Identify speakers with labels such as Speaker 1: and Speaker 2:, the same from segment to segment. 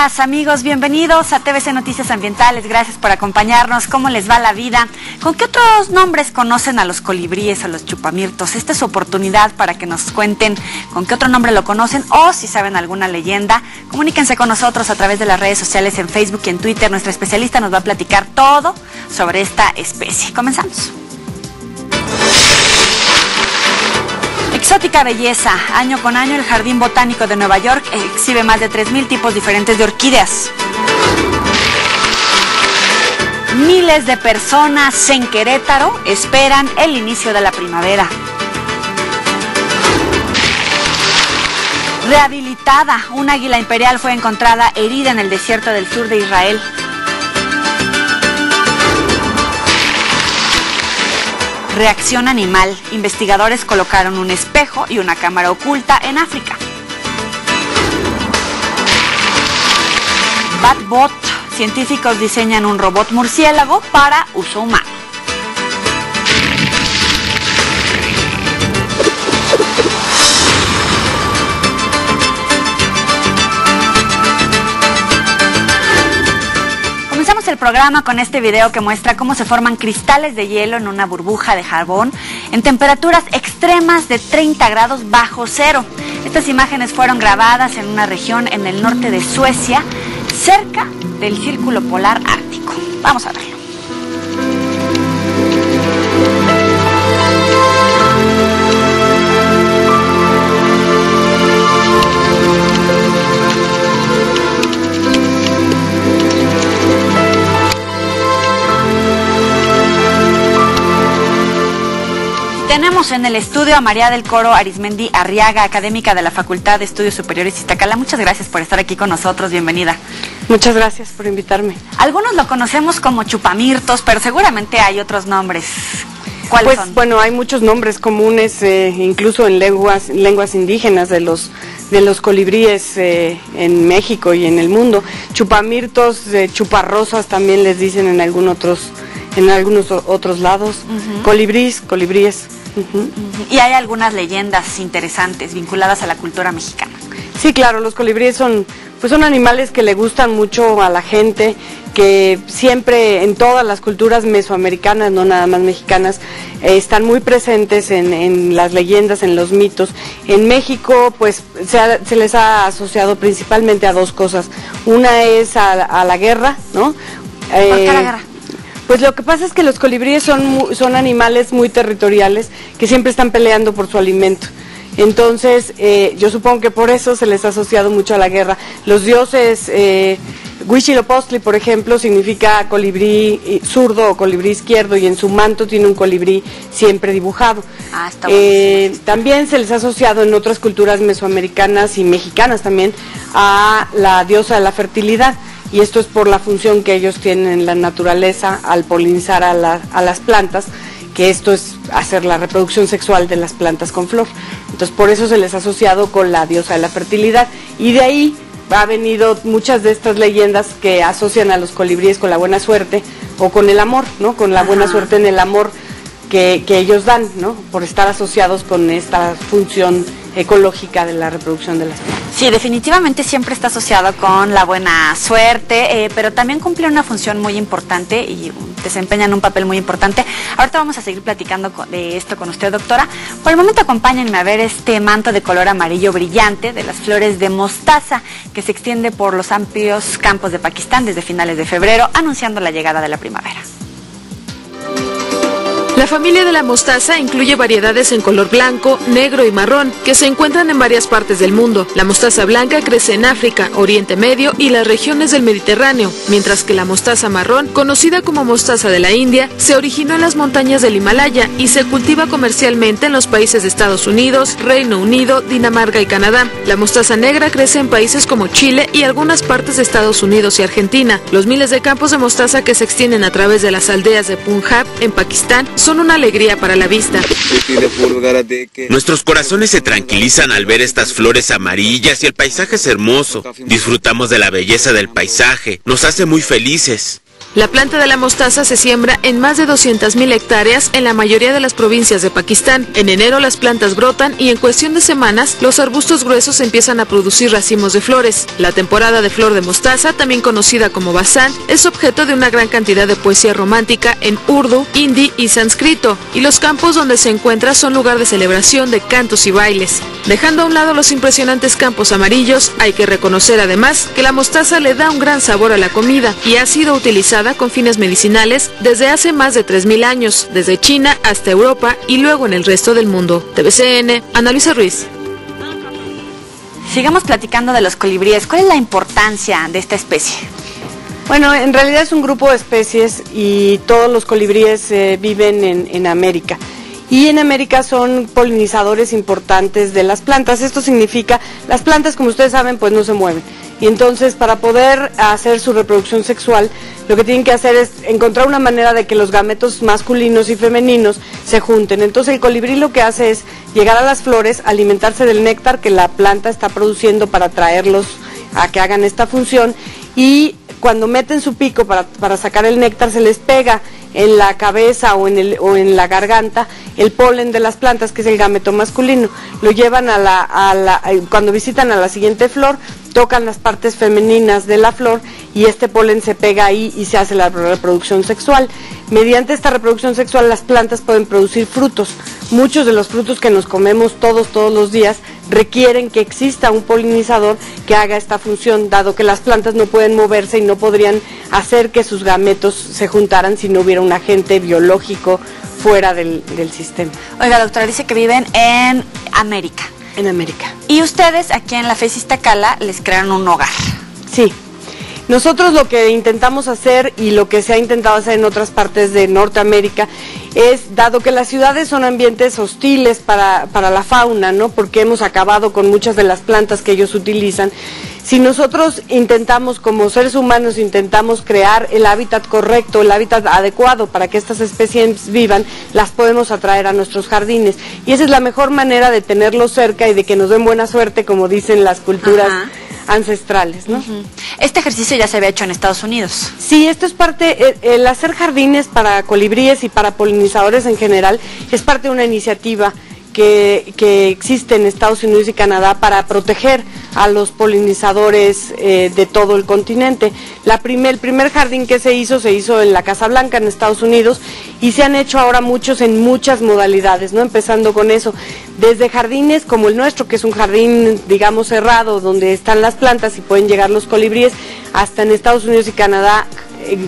Speaker 1: Amigas, amigos, bienvenidos a TVC Noticias Ambientales. Gracias por acompañarnos. ¿Cómo les va la vida? ¿Con qué otros nombres conocen a los colibríes, a los chupamirtos? Esta es su oportunidad para que nos cuenten con qué otro nombre lo conocen o si saben alguna leyenda. Comuníquense con nosotros a través de las redes sociales en Facebook y en Twitter. Nuestra especialista nos va a platicar todo sobre esta especie. Comenzamos. Exótica belleza. Año con año el Jardín Botánico de Nueva York exhibe más de 3,000 tipos diferentes de orquídeas. Miles de personas en Querétaro esperan el inicio de la primavera. Rehabilitada. Un águila imperial fue encontrada herida en el desierto del sur de Israel. Reacción animal. Investigadores colocaron un espejo y una cámara oculta en África. Batbot. Científicos diseñan un robot murciélago para uso humano. El programa con este video que muestra cómo se forman cristales de hielo en una burbuja de jabón en temperaturas extremas de 30 grados bajo cero. Estas imágenes fueron grabadas en una región en el norte de Suecia, cerca del Círculo Polar Ártico. Vamos a verlo. Tenemos en el estudio a María del Coro Arismendi Arriaga, académica de la Facultad de Estudios Superiores Iztacala. Muchas gracias por estar aquí con nosotros, bienvenida.
Speaker 2: Muchas gracias por invitarme.
Speaker 1: Algunos lo conocemos como chupamirtos, pero seguramente hay otros nombres. ¿Cuáles son?
Speaker 2: Bueno, hay muchos nombres comunes, incluso en lenguas indígenas de los colibríes en México y en el mundo. Chupamirtos, chuparrosas también les dicen en algunos otros lados. Colibríes.
Speaker 1: Y hay algunas leyendas interesantes vinculadas a la cultura mexicana.
Speaker 2: Sí, claro, los colibríes son animales que le gustan mucho a la gente, que siempre en todas las culturas mesoamericanas, no nada más mexicanas, están muy presentes en las leyendas, en los mitos. En México, pues, se les ha asociado principalmente a dos cosas. Una es a la guerra, ¿no?
Speaker 1: ¿Por qué la guerra?
Speaker 2: Pues lo que pasa es que los colibríes son animales muy territoriales que siempre están peleando por su alimento. Entonces, yo supongo que por eso se les ha asociado mucho a la guerra. Los dioses, Huitzilopochtli, por ejemplo, significa colibrí zurdo o colibrí izquierdo, y en su manto tiene un colibrí siempre dibujado.
Speaker 1: Está bueno.
Speaker 2: También se les ha asociado en otras culturas mesoamericanas y mexicanas también a la diosa de la fertilidad. Y esto es por la función que ellos tienen en la naturaleza al polinizar a las plantas, que esto es hacer la reproducción sexual de las plantas con flor. Entonces por eso se les ha asociado con la diosa de la fertilidad, y de ahí ha venido muchas de estas leyendas que asocian a los colibríes con la buena suerte o con el amor, ¿no? Con la buena suerte en el amor que ellos dan, ¿no? Por estar asociados con esta función ecológica de la reproducción de las plantas.
Speaker 1: Sí, definitivamente siempre está asociado con la buena suerte, pero también cumple una función muy importante y desempeñan un papel muy importante. Ahorita vamos a seguir platicando de esto con usted, doctora. Por el momento acompáñenme a ver este manto de color amarillo brillante de las flores de mostaza que se extiende por los amplios campos de Pakistán desde finales de febrero, anunciando la llegada de la primavera.
Speaker 3: La familia de la mostaza incluye variedades en color blanco, negro y marrón, que se encuentran en varias partes del mundo. La mostaza blanca crece en África, Oriente Medio y las regiones del Mediterráneo, mientras que la mostaza marrón, conocida como mostaza de la India, se originó en las montañas del Himalaya y se cultiva comercialmente en los países de Estados Unidos, Reino Unido, Dinamarca y Canadá. La mostaza negra crece en países como Chile y algunas partes de Estados Unidos y Argentina. Los miles de campos de mostaza que se extienden a través de las aldeas de Punjab, en Pakistán, son una alegría para la vista.
Speaker 4: Nuestros corazones se tranquilizan al ver estas flores amarillas y el paisaje es hermoso. Disfrutamos de la belleza del paisaje, nos hace muy felices.
Speaker 3: La planta de la mostaza se siembra en más de 200,000 hectáreas en la mayoría de las provincias de Pakistán. En enero las plantas brotan y en cuestión de semanas los arbustos gruesos empiezan a producir racimos de flores. La temporada de flor de mostaza, también conocida como basán, es objeto de una gran cantidad de poesía romántica en urdu, hindi y sánscrito, y los campos donde se encuentra son lugar de celebración de cantos y bailes. Dejando a un lado los impresionantes campos amarillos, hay que reconocer además que la mostaza le da un gran sabor a la comida y ha sido utilizada con fines medicinales desde hace más de 3,000 años, desde China hasta Europa y luego en el resto del mundo. TVCN, Ana Luisa Ruiz.
Speaker 1: Sigamos platicando de los colibríes. ¿Cuál es la importancia de esta especie?
Speaker 2: Bueno, en realidad es un grupo de especies y todos los colibríes viven en América. Y en América son polinizadores importantes de las plantas. Esto significa, las plantas, como ustedes saben, pues no se mueven. Y entonces, para poder hacer su reproducción sexual, lo que tienen que hacer es encontrar una manera de que los gametos masculinos y femeninos se junten. Entonces, el colibrí lo que hace es llegar a las flores, alimentarse del néctar que la planta está produciendo para atraerlos a que hagan esta función, y cuando meten su pico para sacar el néctar, se les pega en la cabeza o en la garganta el polen de las plantas, que es el gameto masculino. Lo llevan cuando visitan a la siguiente flor, tocan las partes femeninas de la flor y este polen se pega ahí y se hace la reproducción sexual. Mediante esta reproducción sexual las plantas pueden producir frutos. Muchos de los frutos que nos comemos todos los días requieren que exista un polinizador que haga esta función, dado que las plantas no pueden moverse y no podrían hacer que sus gametos se juntaran si no hubiera un agente biológico fuera del sistema.
Speaker 1: Oiga, doctora, dice que viven en América.
Speaker 2: En América.
Speaker 1: Y ustedes aquí en la FES Iztacala les crearon un hogar.
Speaker 2: Sí. Nosotros lo que intentamos hacer y lo que se ha intentado hacer en otras partes de Norteamérica es, dado que las ciudades son ambientes hostiles para la fauna, ¿no? Porque hemos acabado con muchas de las plantas que ellos utilizan. Si nosotros intentamos, como seres humanos, intentamos crear el hábitat correcto, el hábitat adecuado para que estas especies vivan, las podemos atraer a nuestros jardines. Y esa es la mejor manera de tenerlos cerca y de que nos den buena suerte, como dicen las culturas ancestrales, ¿no?
Speaker 1: Este ejercicio ya se había hecho en Estados Unidos.
Speaker 2: Sí, esto es parte, el hacer jardines para colibríes y para polinizadores en general es parte de una iniciativa que existe en Estados Unidos y Canadá para proteger a los polinizadores de todo el continente. El primer jardín que se hizo en la Casa Blanca en Estados Unidos, y se han hecho ahora muchos en muchas modalidades, ¿no? Empezando con eso, desde jardines como el nuestro, que es un jardín, digamos, cerrado, donde están las plantas y pueden llegar los colibríes, hasta en Estados Unidos y Canadá,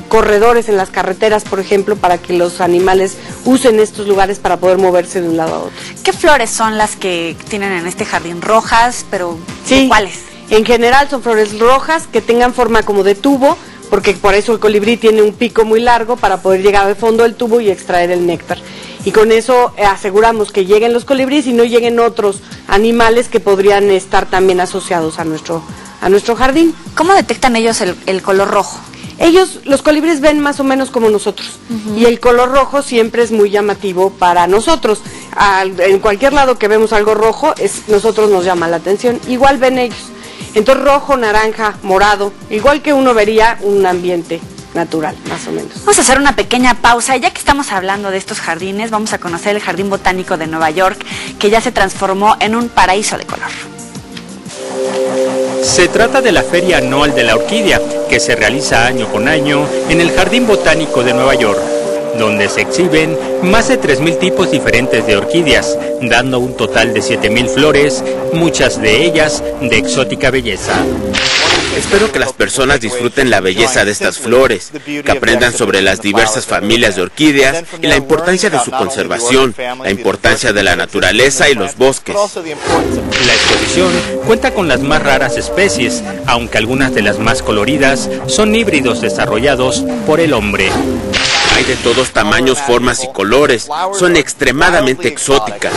Speaker 2: corredores en las carreteras, por ejemplo, para que los animales usen estos lugares para poder moverse de un lado a otro.
Speaker 1: ¿Qué flores son las que tienen en este jardín? ¿Rojas? Pero
Speaker 2: sí,
Speaker 1: ¿cuáles?
Speaker 2: En general son flores rojas que tengan forma como de tubo, porque por eso el colibrí tiene un pico muy largo para poder llegar al fondo del tubo y extraer el néctar. Y con eso aseguramos que lleguen los colibríes y no lleguen otros animales que podrían estar también asociados a nuestro jardín.
Speaker 1: ¿Cómo detectan ellos el color rojo?
Speaker 2: Los colibríes ven más o menos como nosotros, y el color rojo siempre es muy llamativo para nosotros. En cualquier lado que vemos algo rojo, nosotros nos llama la atención, igual ven ellos. Entonces rojo, naranja, morado, igual que uno vería un ambiente natural, más o menos.
Speaker 1: Vamos a hacer una pequeña pausa, y ya que estamos hablando de estos jardines, vamos a conocer el Jardín Botánico de Nueva York, que ya se transformó en un paraíso de color.
Speaker 5: Se trata de la Feria Anual de la Orquídea, que se realiza año con año en el Jardín Botánico de Nueva York, donde se exhiben más de 3,000 tipos diferentes de orquídeas, dando un total de 7,000 flores, muchas de ellas de exótica belleza.
Speaker 4: Espero que las personas disfruten la belleza de estas flores, que aprendan sobre las diversas familias de orquídeas y la importancia de su conservación, la importancia de la naturaleza y los bosques.
Speaker 5: La exposición cuenta con las más raras especies, aunque algunas de las más coloridas son híbridos desarrollados por el hombre.
Speaker 4: Hay de todos tamaños, formas y colores, son extremadamente exóticas.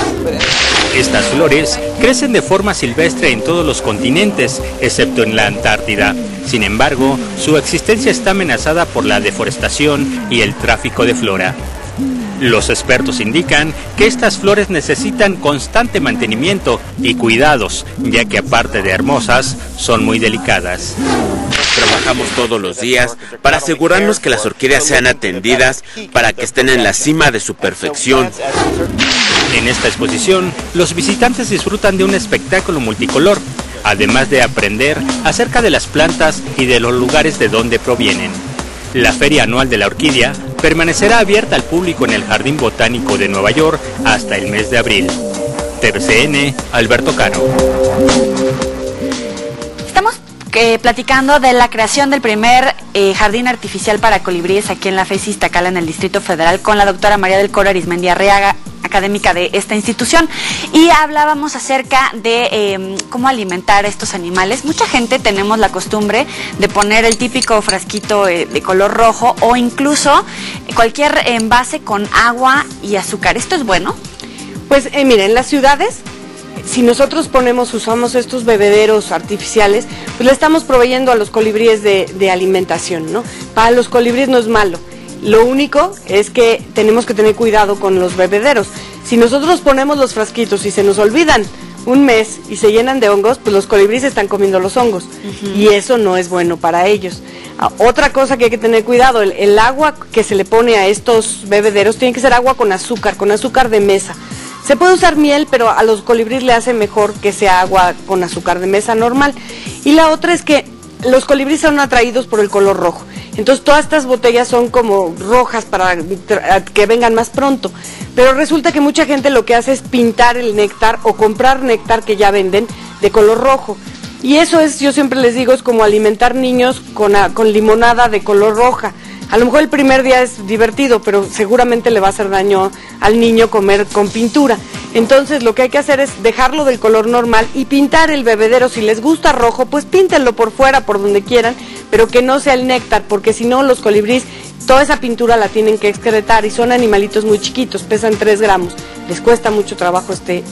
Speaker 5: Estas flores crecen de forma silvestre en todos los continentes, excepto en la Antártida. Sin embargo, su existencia está amenazada por la deforestación y el tráfico de flora. Los expertos indican que estas flores necesitan constante mantenimiento y cuidados, ya que aparte de hermosas, son muy delicadas.
Speaker 4: Trabajamos todos los días para asegurarnos que las orquídeas sean atendidas para que estén en la cima de su perfección.
Speaker 5: En esta exposición, los visitantes disfrutan de un espectáculo multicolor, además de aprender acerca de las plantas y de los lugares de donde provienen. La Feria Anual de la Orquídea permanecerá abierta al público en el Jardín Botánico de Nueva York hasta el mes de abril. TVCN, Alberto Cano.
Speaker 1: Estamos platicando de la creación del primer jardín artificial para colibríes aquí en la FES Iztacala, en el Distrito Federal, con la doctora María del Coro Arizmendi Arriaga, académica de esta institución, y hablábamos acerca de cómo alimentar a estos animales. Mucha gente tenemos la costumbre de poner el típico frasquito de color rojo o incluso cualquier envase con agua y azúcar. ¿Esto es bueno?
Speaker 2: Pues miren, en las ciudades, si nosotros usamos estos bebederos artificiales, pues le estamos proveyendo a los colibríes de alimentación, ¿no? Para los colibríes no es malo. Lo único es que tenemos que tener cuidado con los bebederos. Si nosotros ponemos los frasquitos y se nos olvidan un mes y se llenan de hongos, pues los colibríes están comiendo los hongos. Y eso no es bueno para ellos. Otra cosa que hay que tener cuidado, el agua que se le pone a estos bebederos tiene que ser agua con azúcar de mesa. Se puede usar miel, pero a los colibríes le hace mejor que sea agua con azúcar de mesa normal. Y la otra es que los colibríes son atraídos por el color rojo. Entonces todas estas botellas son como rojas para que vengan más pronto. Pero resulta que mucha gente lo que hace es pintar el néctar o comprar néctar que ya venden de color rojo. Y eso es, yo siempre les digo, es como alimentar niños con limonada de color roja. A lo mejor el primer día es divertido, pero seguramente le va a hacer daño al niño comer con pintura. Entonces lo que hay que hacer es dejarlo del color normal y pintar el bebedero. Si les gusta rojo, pues píntenlo por fuera, por donde quieran, pero que no sea el néctar, porque si no los colibríes, toda esa pintura la tienen que excretar y son animalitos muy chiquitos, pesan 3 gramos. Les cuesta mucho trabajo este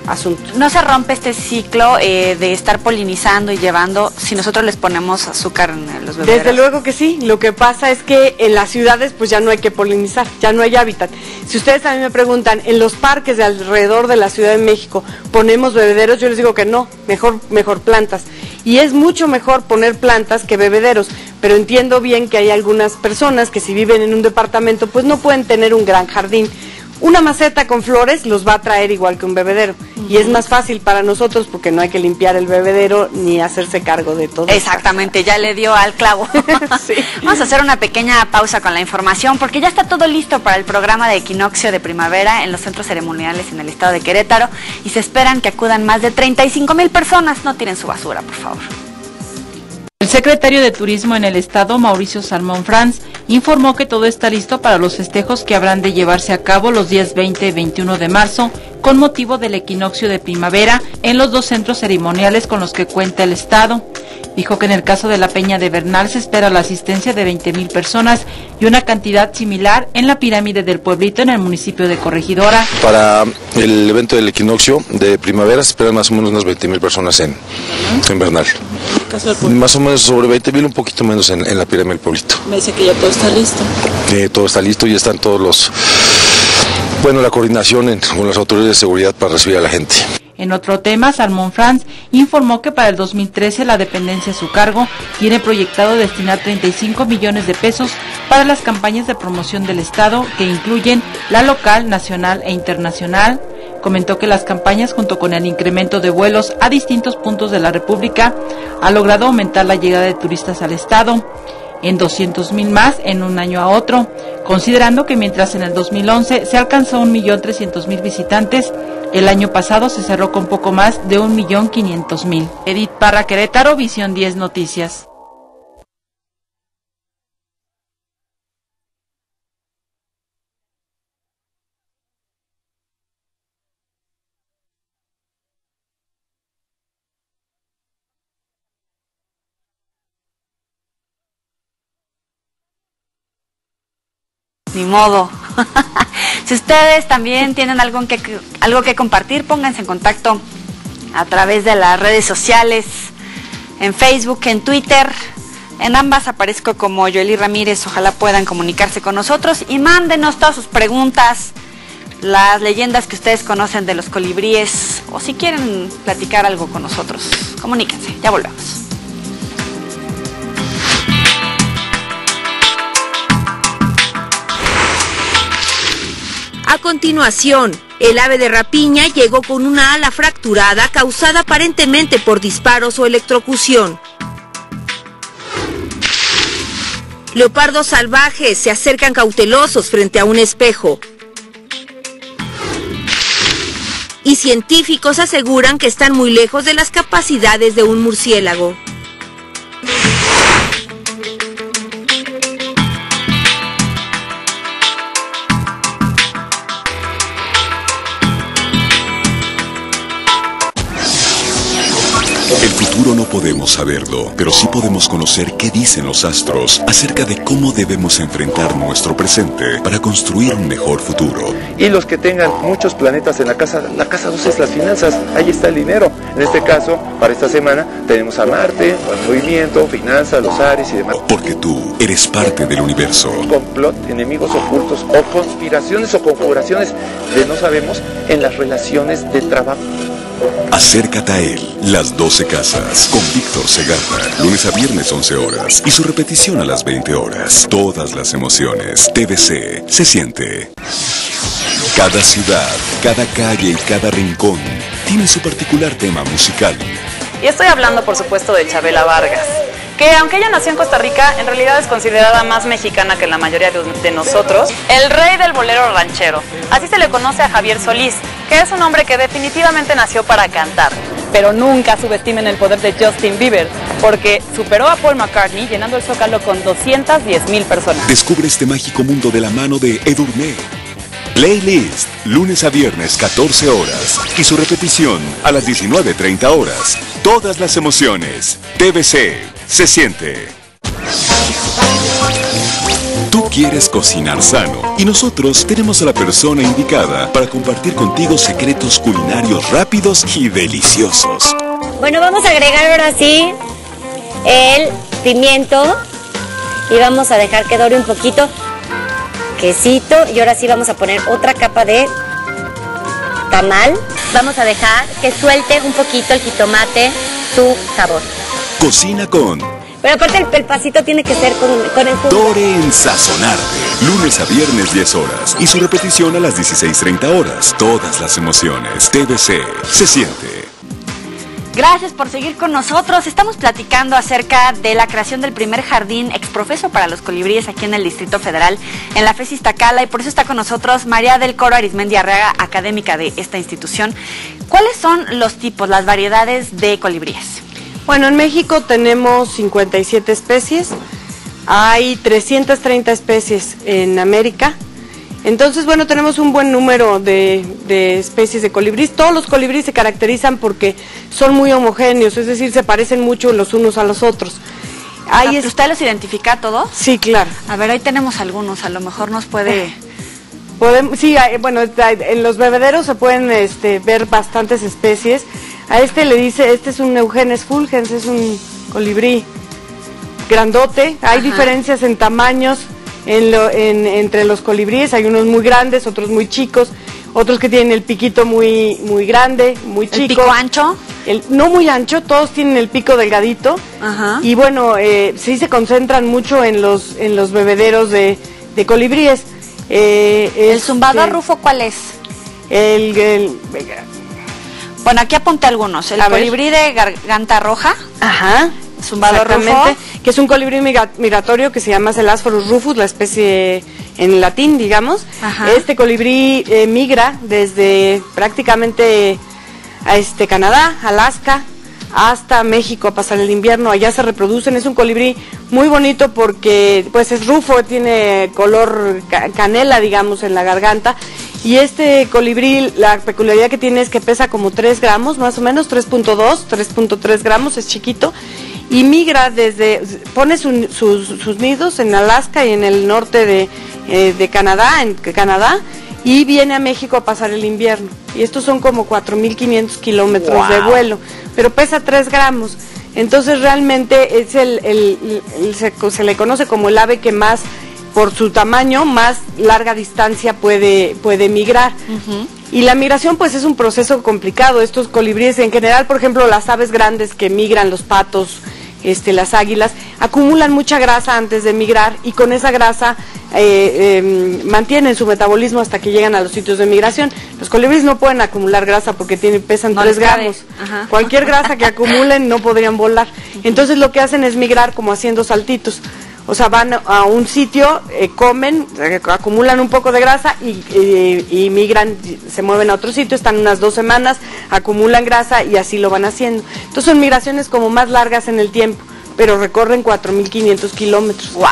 Speaker 2: asunto.
Speaker 1: ¿No se rompe este ciclo de estar polinizando y llevando si nosotros les ponemos azúcar en los bebederos?
Speaker 2: Desde luego que sí. Lo que pasa es que en las ciudades pues ya no hay que polinizar, ya no hay hábitat. Si ustedes a mí me preguntan, en los parques de alrededor de la Ciudad de México ponemos bebederos, yo les digo que no, mejor plantas. Y es mucho mejor poner plantas que bebederos, pero entiendo bien que hay algunas personas que si viven en un departamento pues no pueden tener un gran jardín. Una maceta con flores los va a traer igual que un bebedero. Y es más fácil para nosotros porque no hay que limpiar el bebedero ni hacerse cargo de todo.
Speaker 1: Exactamente, ya le dio al clavo. Sí. Vamos a hacer una pequeña pausa con la información porque ya está todo listo para el programa de equinoccio de primavera en los centros ceremoniales en el estado de Querétaro y se esperan que acudan más de 35,000 personas. No tiren su basura, por favor.
Speaker 6: El secretario de Turismo en el Estado, Mauricio Salmón Franz, informó que todo está listo para los festejos que habrán de llevarse a cabo los días 20 y 21 de marzo con motivo del equinoccio de primavera en los 2 centros ceremoniales con los que cuenta el Estado. Dijo que en el caso de la Peña de Bernal se espera la asistencia de 20,000 personas y una cantidad similar en la pirámide del Pueblito en el municipio de Corregidora.
Speaker 7: Para el evento del equinoccio de primavera se esperan más o menos unas 20,000 personas en Bernal. Más o menos sobre 20,000, un poquito menos en la pirámide del Pueblito.
Speaker 6: Me dice que ya todo está listo.
Speaker 7: Todo está listo, ya están todos la coordinación con las autoridades de seguridad para recibir a la gente.
Speaker 6: En otro tema, Salmón Franz informó que para el 2013 la dependencia a su cargo tiene proyectado destinar 35 millones de pesos para las campañas de promoción del Estado que incluyen la local, nacional e internacional. Comentó que las campañas, junto con el incremento de vuelos a distintos puntos de la República, ha logrado aumentar la llegada de turistas al Estado en 200,000 más en un año a otro, considerando que mientras en el 2011 se alcanzó 1.300.000 visitantes, el año pasado se cerró con poco más de 1.500.000. Edith Parra, Querétaro, Visión 10 Noticias.
Speaker 1: Ni modo. Si ustedes también tienen algo que compartir, pónganse en contacto a través de las redes sociales, en Facebook, en Twitter. En ambas aparezco como Yoeli Ramírez. Ojalá puedan comunicarse con nosotros y mándenos todas sus preguntas, las leyendas que ustedes conocen de los colibríes, o si quieren platicar algo con nosotros, comuníquense. Ya volvemos.
Speaker 8: A continuación, el ave de rapiña llegó con una ala fracturada causada aparentemente por disparos o electrocución. Leopardos salvajes se acercan cautelosos frente a un espejo. Y científicos aseguran que están muy lejos de las capacidades de un murciélago.
Speaker 9: El futuro no podemos saberlo, pero sí podemos conocer qué dicen los astros acerca de cómo debemos enfrentar nuestro presente para construir un mejor futuro.
Speaker 10: Y los que tengan muchos planetas en la casa 2 es las finanzas, ahí está el dinero. En este caso, para esta semana, tenemos a Marte, el movimiento, finanzas, los Aries y demás.
Speaker 9: Porque tú eres parte del universo.
Speaker 10: Complot, enemigos ocultos o conspiraciones o configuraciones de no sabemos en las relaciones de trabajo.
Speaker 9: Acércate a él, Las 12 Casas, con Víctor Segarra, lunes a viernes 11 horas y su repetición a las 20 horas. Todas las emociones, TVC, se siente. Cada ciudad, cada calle y cada rincón tiene su particular tema musical.
Speaker 11: Y estoy hablando, por supuesto, de Chabela Vargas, que aunque ella nació en Costa Rica, en realidad es considerada más mexicana que la mayoría de nosotros. El rey del bolero ranchero. Así se le conoce a Javier Solís, que es un hombre que definitivamente nació para cantar. Pero nunca subestimen el poder de Justin Bieber, porque superó a Paul McCartney llenando el Zócalo con 210,000 personas.
Speaker 9: Descubre este mágico mundo de la mano de Edurne. Playlist, lunes a viernes 14 horas y su repetición a las 19:30 horas. Todas las emociones, TVC, se siente. Tú quieres cocinar sano y nosotros tenemos a la persona indicada para compartir contigo secretos culinarios rápidos y deliciosos.
Speaker 12: Bueno, vamos a agregar ahora sí el pimiento y vamos a dejar que dore un poquito. Quesito, y ahora sí vamos a poner otra capa de tamal. Vamos a dejar que suelte un poquito el jitomate su sabor.
Speaker 9: Cocina con...
Speaker 12: Pero aparte el pasito tiene que ser con el jugo.
Speaker 9: Dore en Sazonarte, lunes a viernes 10 horas y su repetición a las 16:30 horas. Todas las emociones, TVC, se siente.
Speaker 1: Gracias por seguir con nosotros. Estamos platicando acerca de la creación del primer jardín exprofeso para los colibríes aquí en el Distrito Federal, en la FES Iztacala, y por eso está con nosotros María del Coro Arizmendi Arreaga, académica de esta institución. ¿Cuáles son los tipos, las variedades de colibríes?
Speaker 2: Bueno, en México tenemos 57 especies, hay 330 especies en América. Entonces, bueno, tenemos un buen número de especies de colibríes. Todos los colibríes se caracterizan porque son muy homogéneos, es decir, se parecen mucho los unos a los otros.
Speaker 1: ¿Usted los identifica a todos?
Speaker 2: Sí, claro.
Speaker 1: A ver, ahí tenemos algunos, a lo mejor nos puede...
Speaker 2: Sí, bueno, en los bebederos se pueden ver bastantes especies. A le dice, este es un Eugenes fulgens, es un colibrí grandote. Hay diferencias en tamaños entre los colibríes, hay unos muy grandes, otros muy chicos, otros que tienen el piquito muy grande, muy chico.
Speaker 1: ¿El pico ancho?
Speaker 2: No muy ancho, todos tienen el pico delgadito.
Speaker 1: Ajá.
Speaker 2: Y bueno, sí se concentran mucho en los bebederos de colibríes.
Speaker 1: ¿El zumbador rufo cuál es? Bueno, aquí apunté algunos. El colibrí de garganta roja.
Speaker 2: Ajá.
Speaker 1: Zumbador rufo.
Speaker 2: Que es un colibrí migratorio que se llama Selasphorus rufus, la especie en latín, digamos.
Speaker 1: Ajá.
Speaker 2: Este colibrí migra desde prácticamente a Canadá, Alaska, hasta México a pasar el invierno. Allá se reproducen. Es un colibrí muy bonito porque pues es rufo, tiene color canela, digamos, en la garganta. Y este colibrí, la peculiaridad que tiene es que pesa como 3 gramos, más o menos, 3.3 gramos, es chiquito. Y migra pone sus nidos en Alaska y en el norte de Canadá, y viene a México a pasar el invierno. Y estos son como 4.500 kilómetros de vuelo, pero pesa 3 gramos. Entonces realmente es se le conoce como el ave que más, por su tamaño, más larga distancia puede migrar.
Speaker 1: Uh-huh.
Speaker 2: Y la migración pues es un proceso complicado. Estos colibríes en general, por ejemplo, las aves grandes que migran, los patos, las águilas, acumulan mucha grasa antes de migrar y con esa grasa mantienen su metabolismo hasta que llegan a los sitios de migración. Los colibríes no pueden acumular grasa porque pesan 3 gramos. Cualquier grasa que acumulen no podrían volar. Entonces lo que hacen es migrar como haciendo saltitos. O sea, van a un sitio, comen, acumulan un poco de grasa y migran, se mueven a otro sitio, están unas 2 semanas, acumulan grasa y así lo van haciendo. Entonces son migraciones como más largas en el tiempo, pero recorren 4.500 kilómetros.
Speaker 1: ¡Wow!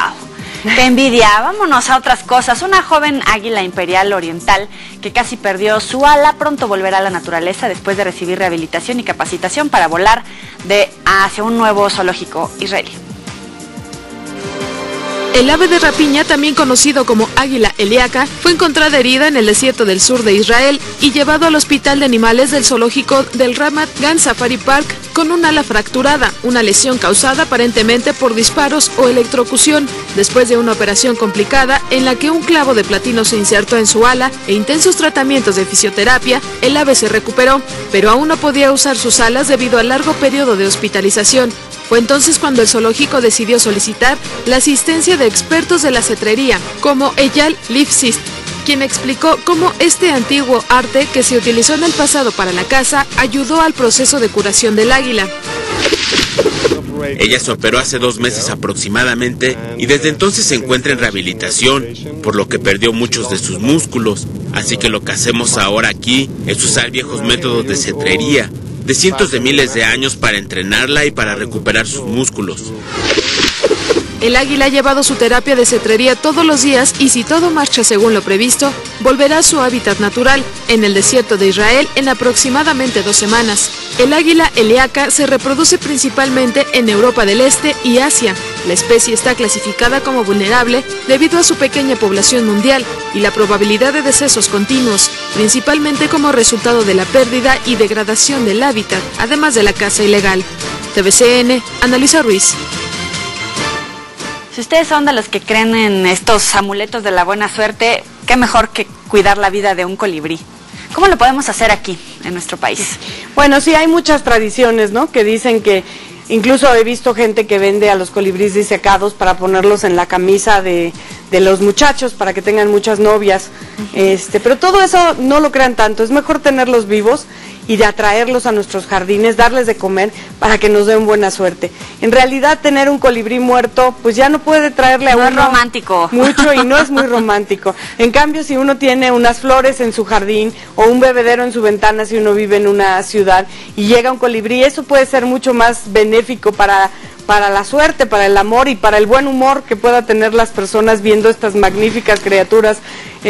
Speaker 1: ¡Qué envidia! Vámonos a otras cosas. Una joven águila imperial oriental que casi perdió su ala pronto volverá a la naturaleza después de recibir rehabilitación y capacitación para volar hacia un nuevo zoológico israelí.
Speaker 3: El ave de rapiña, también conocido como águila heliaca, fue encontrada herida en el desierto del sur de Israel y llevado al hospital de animales del zoológico del Ramat Gan Safari Park con un ala fracturada, una lesión causada aparentemente por disparos o electrocución, después de una operación complicada en la que un clavo de platino se insertó en su ala e intensos tratamientos de fisioterapia. El ave se recuperó, pero aún no podía usar sus alas debido al largo periodo de hospitalización. Fue entonces cuando el zoológico decidió solicitar la asistencia de expertos de la cetrería, como Eyal Lifsist, quien explicó cómo este antiguo arte que se utilizó en el pasado para la caza ayudó al proceso de curación del águila.
Speaker 4: Ella se operó hace 2 meses aproximadamente y desde entonces se encuentra en rehabilitación, por lo que perdió muchos de sus músculos. Así que lo que hacemos ahora aquí es usar viejos métodos de cetrería, de cientos de miles de años para entrenarla y para recuperar sus músculos.
Speaker 3: El águila ha llevado su terapia de cetrería todos los días y si todo marcha según lo previsto, volverá a su hábitat natural, en el desierto de Israel, en aproximadamente 2 semanas. El águila heliaca se reproduce principalmente en Europa del Este y Asia. La especie está clasificada como vulnerable debido a su pequeña población mundial y la probabilidad de decesos continuos, principalmente como resultado de la pérdida y degradación del hábitat, además de la caza ilegal. TVCN, Ana Luisa Ruiz.
Speaker 1: Si ustedes son de los que creen en estos amuletos de la buena suerte, qué mejor que cuidar la vida de un colibrí. ¿Cómo lo podemos hacer aquí, en nuestro país?
Speaker 2: Bueno, sí, hay muchas tradiciones, ¿no? Que dicen que, incluso he visto gente que vende a los colibríes disecados para ponerlos en la camisa de los muchachos, para que tengan muchas novias. Pero todo eso no lo crean tanto, es mejor tenerlos vivos y de atraerlos a nuestros jardines, darles de comer para que nos den buena suerte. En realidad tener un colibrí muerto pues ya no puede traerle a uno
Speaker 1: romántico
Speaker 2: mucho y no es muy romántico. En cambio, si uno tiene unas flores en su jardín o un bebedero en su ventana, si uno vive en una ciudad y llega un colibrí, eso puede ser mucho más benéfico para la suerte, para el amor y para el buen humor que pueda tener las personas viendo estas magníficas criaturas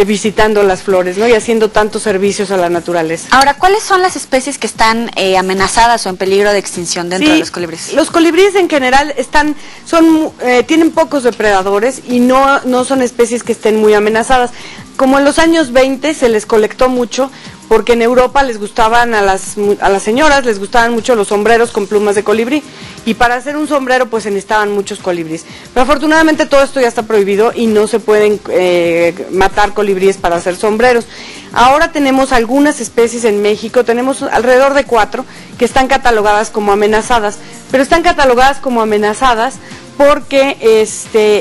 Speaker 2: visitando las flores, ¿no? Y haciendo tantos servicios a la naturaleza.
Speaker 1: Ahora, ¿cuáles son las especies que están amenazadas o en peligro de extinción dentro de los colibríes?
Speaker 2: Los colibríes en general tienen pocos depredadores y no son especies que estén muy amenazadas. Como en los años 20 se les colectó mucho, porque en Europa les gustaban a las señoras, les gustaban mucho los sombreros con plumas de colibrí, y para hacer un sombrero pues se necesitaban muchos colibríes. Pero afortunadamente todo esto ya está prohibido y no se pueden matar colibríes para hacer sombreros. Ahora tenemos algunas especies en México, tenemos alrededor de 4 que están catalogadas como amenazadas, pero están catalogadas como amenazadas porque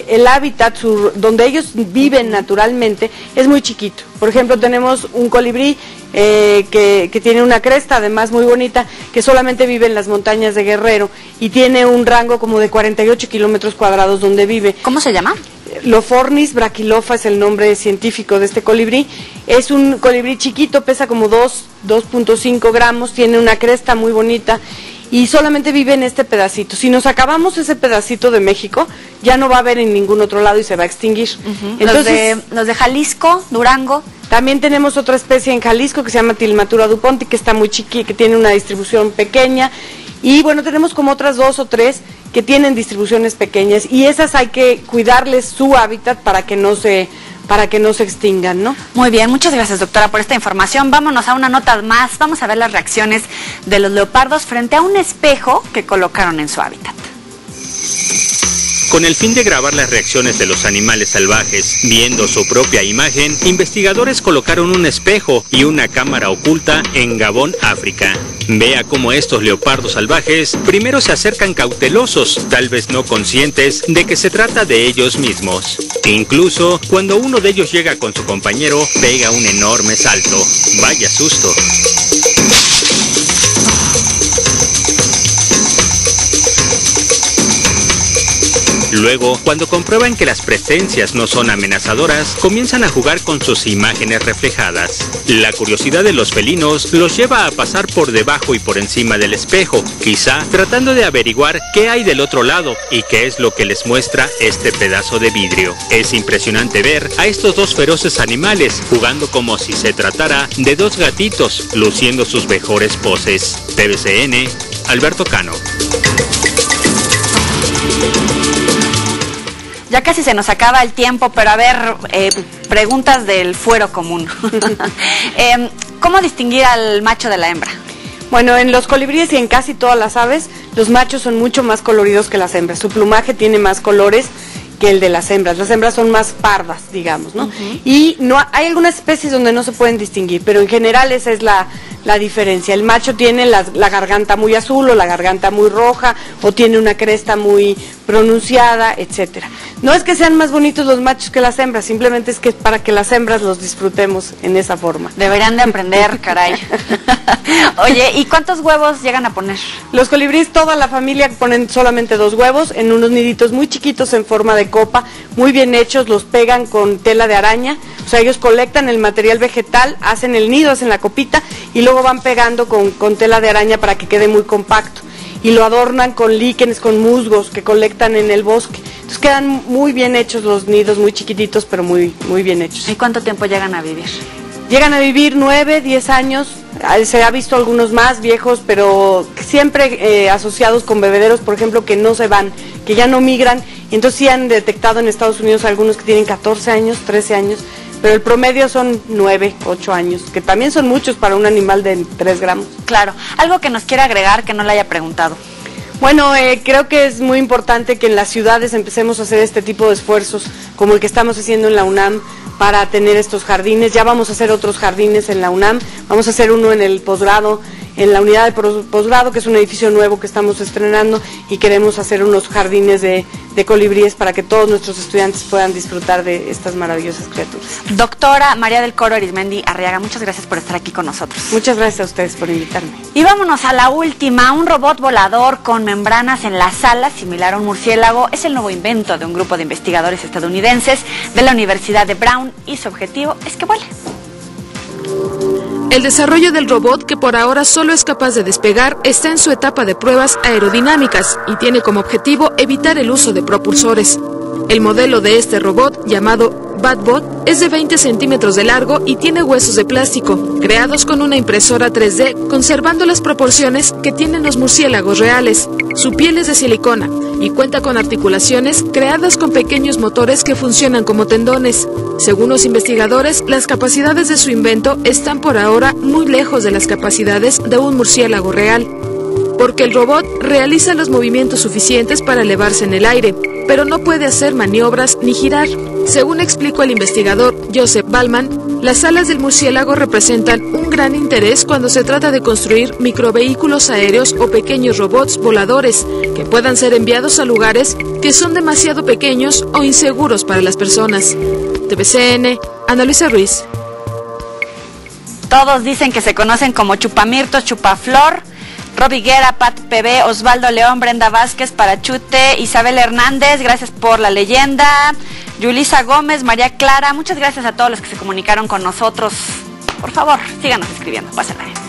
Speaker 2: el hábitat donde ellos viven naturalmente es muy chiquito. Por ejemplo, tenemos un colibrí que tiene una cresta, además muy bonita, que solamente vive en las montañas de Guerrero y tiene un rango como de 48 kilómetros cuadrados donde vive.
Speaker 1: ¿Cómo se llama?
Speaker 2: Lophornis brachylopha es el nombre científico de este colibrí. Es un colibrí chiquito, pesa como 2.5 gramos, tiene una cresta muy bonita y solamente vive en este pedacito. Si nos acabamos ese pedacito de México, ya no va a haber en ningún otro lado y se va a extinguir.
Speaker 1: Entonces, los de Jalisco, Durango.
Speaker 2: También tenemos otra especie en Jalisco que se llama Tilmatura duponti, que está muy chiquita, que tiene una distribución pequeña. Y bueno, tenemos como otras 2 o 3 que tienen distribuciones pequeñas y esas hay que cuidarles su hábitat para que no se extingan, ¿no?
Speaker 1: Muy bien, muchas gracias, doctora, por esta información. Vámonos a una nota más. Vamos a ver las reacciones de los leopardos frente a un espejo que colocaron en su hábitat.
Speaker 5: Con el fin de grabar las reacciones de los animales salvajes, viendo su propia imagen, investigadores colocaron un espejo y una cámara oculta en Gabón, África. Vea cómo estos leopardos salvajes primero se acercan cautelosos, tal vez no conscientes de que se trata de ellos mismos. Incluso cuando uno de ellos llega con su compañero, pega un enorme salto. Vaya susto. Luego, cuando comprueban que las presencias no son amenazadoras, comienzan a jugar con sus imágenes reflejadas. La curiosidad de los felinos los lleva a pasar por debajo y por encima del espejo, quizá tratando de averiguar qué hay del otro lado y qué es lo que les muestra este pedazo de vidrio. Es impresionante ver a estos dos feroces animales jugando como si se tratara de dos gatitos, luciendo sus mejores poses. TVCN, Alberto Cano.
Speaker 1: Ya casi se nos acaba el tiempo, pero a ver, preguntas del fuero común. ¿Cómo distinguir al macho de la hembra?
Speaker 2: Bueno, en los colibríes y en casi todas las aves, los machos son mucho más coloridos que las hembras. Su plumaje tiene más colores que el de las hembras. Las hembras son más pardas, digamos, ¿no? Y no hay algunas especies donde no se pueden distinguir, pero en general esa es la diferencia. El macho tiene la garganta muy azul o la garganta muy roja o tiene una cresta muy pronunciada, etcétera. No es que sean más bonitos los machos que las hembras, simplemente es que es para que las hembras los disfrutemos en esa forma.
Speaker 1: Deberían de aprender, caray. Oye, ¿y cuántos huevos llegan a poner?
Speaker 2: Los colibríes, toda la familia ponen solamente 2 huevos en unos niditos muy chiquitos en forma de copa, muy bien hechos, los pegan con tela de araña, o sea, ellos colectan el material vegetal, hacen el nido, hacen la copita y luego van pegando con tela de araña para que quede muy compacto. Y lo adornan con líquenes, con musgos que colectan en el bosque. Entonces quedan muy bien hechos los nidos, muy chiquititos, pero muy bien hechos.
Speaker 1: ¿Y cuánto tiempo llegan a vivir?
Speaker 2: Llegan a vivir 9, 10 años. Se ha visto algunos más viejos, pero siempre asociados con bebederos, por ejemplo, que no se van, que ya no migran. Y entonces sí han detectado en Estados Unidos algunos que tienen 14 años, 13 años, pero el promedio son 9, 8 años, que también son muchos para un animal de 3 gramos.
Speaker 1: Claro. ¿Algo que nos quiera agregar que no le haya preguntado?
Speaker 2: Bueno, creo que es muy importante que en las ciudades empecemos a hacer este tipo de esfuerzos, como el que estamos haciendo en la UNAM, para tener estos jardines. Ya vamos a hacer otros jardines en la UNAM, vamos a hacer uno en el posgrado, en la unidad de posgrado, que es un edificio nuevo que estamos estrenando, y queremos hacer unos jardines de colibríes para que todos nuestros estudiantes puedan disfrutar de estas maravillosas criaturas.
Speaker 1: Doctora María del Coro Arizmendi Arriaga, muchas gracias por estar aquí con nosotros.
Speaker 2: Muchas gracias a ustedes por invitarme.
Speaker 1: Y vámonos a la última. Un robot volador con membranas en las alas, similar a un murciélago, es el nuevo invento de un grupo de investigadores estadounidenses de la Universidad de Brown, y su objetivo es que vuele.
Speaker 3: El desarrollo del robot, que por ahora solo es capaz de despegar, está en su etapa de pruebas aerodinámicas y tiene como objetivo evitar el uso de propulsores. El modelo de este robot, llamado Batbot, es de 20 centímetros de largo y tiene huesos de plástico, creados con una impresora 3D, conservando las proporciones que tienen los murciélagos reales. Su piel es de silicona y cuenta con articulaciones creadas con pequeños motores que funcionan como tendones. Según los investigadores, las capacidades de su invento están por ahora muy lejos de las capacidades de un murciélago real, porque el robot realiza los movimientos suficientes para elevarse en el aire, pero no puede hacer maniobras ni girar. Según explicó el investigador Joseph Ballman, las alas del murciélago representan un gran interés cuando se trata de construir microvehículos aéreos o pequeños robots voladores que puedan ser enviados a lugares que son demasiado pequeños o inseguros para las personas. TVCN, Ana Luisa Ruiz.
Speaker 1: Todos dicen que se conocen como Chupamirtos, Chupaflor, Rob Higuera, Pat PB, Osvaldo León, Brenda Vázquez, Parachute, Isabel Hernández, gracias por la leyenda, Yulisa Gómez, María Clara, muchas gracias a todos los que se comunicaron con nosotros. Por favor, síganos escribiendo, pásenla bien.